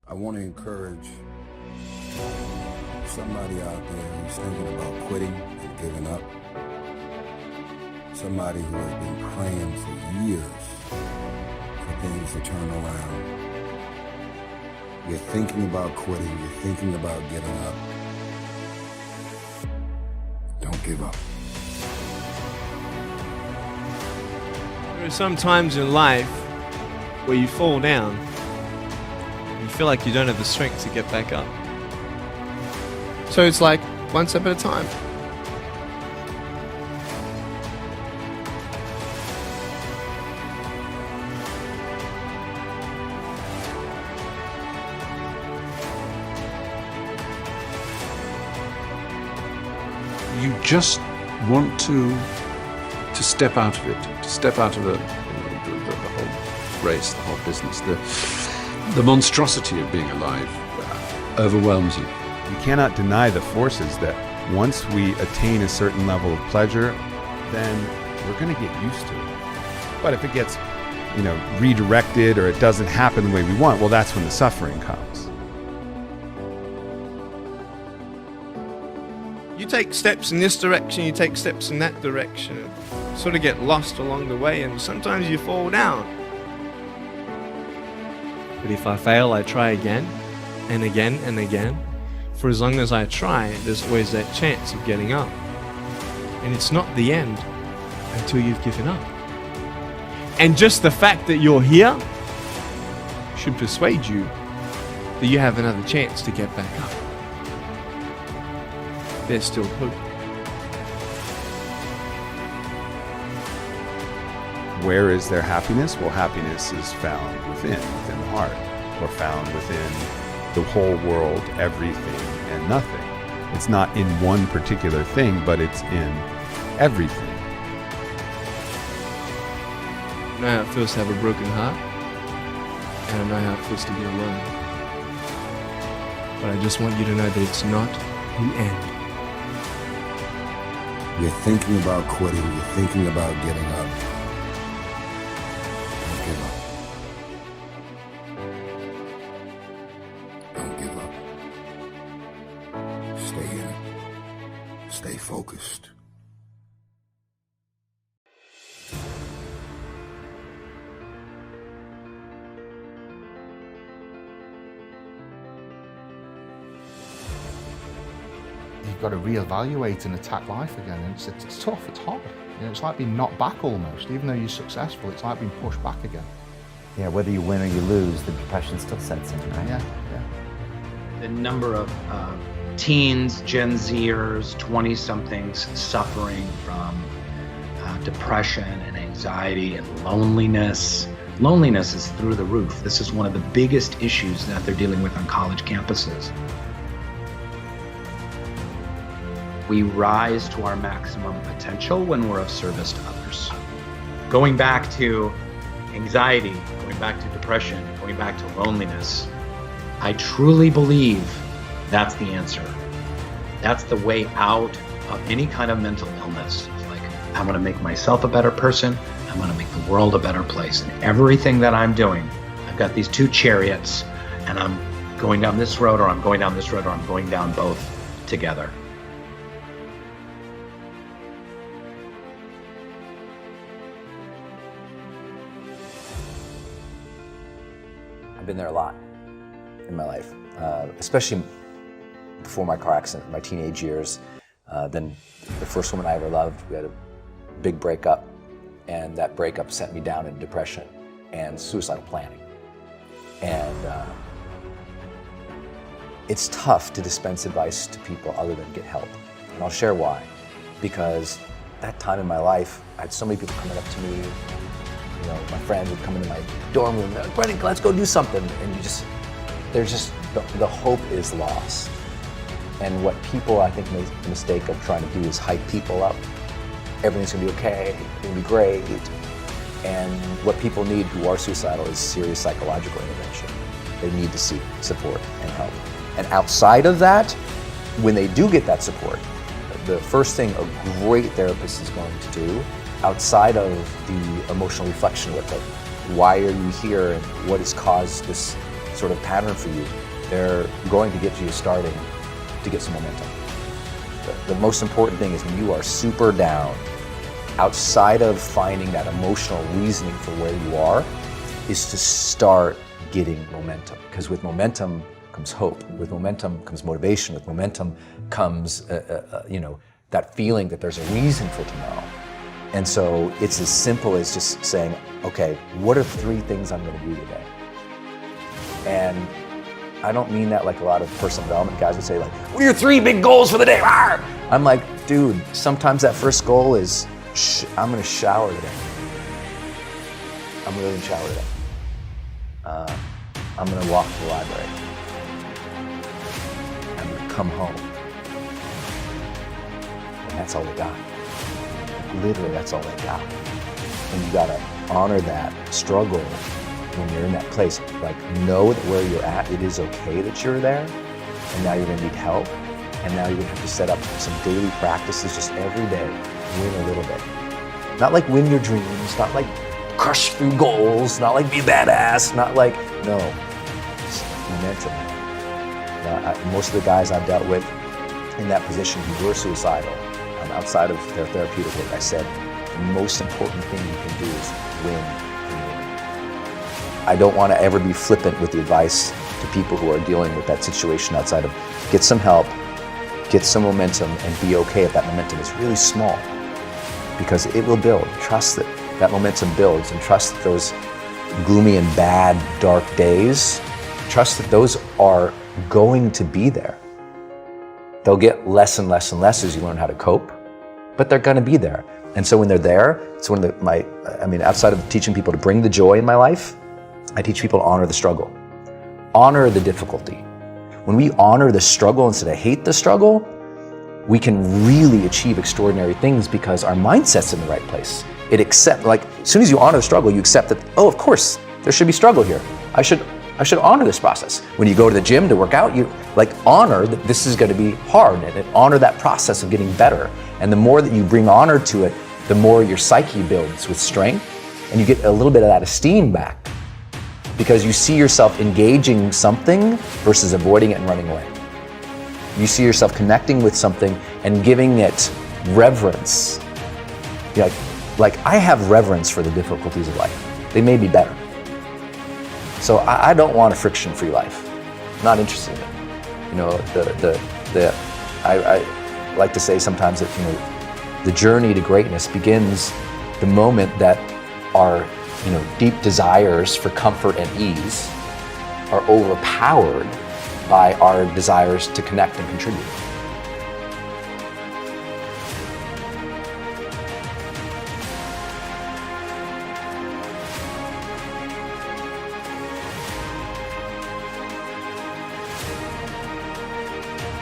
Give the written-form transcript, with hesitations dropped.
I want to encourage somebody out there who's thinking about quitting and giving up. Somebody who has been praying for years for things to turn around. You're thinking about quitting, you're thinking about giving up. Don't give up. There are some times in life where you fall down. You feel like you don't have the strength to get back up. So it's like one step at a time. You just want to step out of it, to step out of the whole race, the whole business. The monstrosity of being alive overwhelms you. We cannot deny the forces that once we attain a certain level of pleasure, then we're going to get used to it. But if it gets, redirected or it doesn't happen the way we want, well, that's when the suffering comes. You take steps in this direction, you take steps in that direction. Sort of get lost along the way, and sometimes you fall down. But if I fail, I try again and again and again. For as long as I try, there's always that chance of getting up. And it's not the end until you've given up. And just the fact that you're here should persuade you that you have another chance to get back up. There's still hope. Where is their happiness? Well, happiness is found within the heart, or found within the whole world, everything and nothing. It's not in one particular thing, but it's in everything. I know how it feels to have a broken heart, and I know how it feels to be alone. But I just want you to know that it's not the end. You're thinking about quitting, you're thinking about getting up. Don't give up. Don't give up. Stay in it. Stay focused. You've got to reevaluate and attack life again. And it's tough, it's hard. It's like being knocked back almost. Even though you're successful, it's like being pushed back again. Yeah, whether you win or you lose, the depression still sets in, right? Yeah. The number of teens, Gen Zers, 20-somethings suffering from depression and anxiety and loneliness. Loneliness is through the roof. This is one of the biggest issues that they're dealing with on college campuses. We rise to our maximum potential when we're of service to others. Going back to anxiety, going back to depression, going back to loneliness, I truly believe that's the answer. That's the way out of any kind of mental illness. It's like, I want to make myself a better person. I want to make the world a better place. And everything that I'm doing, I've got these two chariots, and I'm going down this road, or I'm going down this road, or I'm going down both together. I've been there a lot in my life, especially before my car accident, my teenage years. Then the first woman I ever loved, we had a big breakup, and that breakup sent me down into depression and suicidal planning. And it's tough to dispense advice to people other than get help. And I'll share why. Because that time in my life, I had so many people coming up to me. My friend would come into my dorm room, they're like, Brendan, let's go do something. And the hope is lost. And what people, I think, make the mistake of trying to do is hype people up. Everything's gonna be okay, it's gonna be great. And what people need who are suicidal is serious psychological intervention. They need to seek support and help. And outside of that, when they do get that support, the first thing a great therapist is going to do, outside of the emotional reflection with it, why are you here and what has caused this sort of pattern for you, they're going to get you starting to get some momentum. The most important thing is when you are super down, outside of finding that emotional reasoning for where you are, is to start getting momentum. Because with momentum comes hope. With momentum comes motivation. With momentum comes, that feeling that there's a reason for tomorrow. And so it's as simple as just saying, okay, what are 3 things I'm going to do today? And I don't mean that like a lot of personal development guys would say, like, what are your 3 big goals for the day? Arr! I'm like, dude, sometimes that first goal is, I'm going to shower today. I'm really going to shower today. I'm going to walk to the library. I'm going to come home. And that's all they got. Literally, that's all they got. And you got to honor that struggle when you're in that place. Like, know that where you're at, it is okay that you're there. And now you're going to need help. And now you're going to have to set up some daily practices just every day. Win a little bit. Not like win your dreams, not like crush through goals, not like be a badass, not like, no, it's momentum. Most of the guys I've dealt with in that position who were suicidal, outside of their therapeutic work, I said, the most important thing you can do is win. I don't want to ever be flippant with the advice to people who are dealing with that situation outside of get some help, get some momentum, and be okay if that momentum is really small. Because it will build. Trust that momentum builds, and trust that those gloomy and bad, dark days, trust that those are going to be there. They'll get less and less and less as you learn how to cope, but they're going to be there. And so when they're there, it's one of outside of teaching people to bring the joy in my life, I teach people to honor the struggle. Honor the difficulty. When we honor the struggle instead of hate the struggle, we can really achieve extraordinary things because our mindset's in the right place. As soon as you honor the struggle, you accept that, oh, of course, there should be struggle here. I should honor this process. When you go to the gym to work out, you honor that this is going to be hard, and honor that process of getting better. And the more that you bring honor to it, the more your psyche builds with strength, and you get a little bit of that esteem back because you see yourself engaging something versus avoiding it and running away. You see yourself connecting with something and giving it reverence. Like I have reverence for the difficulties of life. They may be better. So I don't want a friction-free life. I'm not interested in it. I like to say sometimes that the journey to greatness begins the moment that our deep desires for comfort and ease are overpowered by our desires to connect and contribute.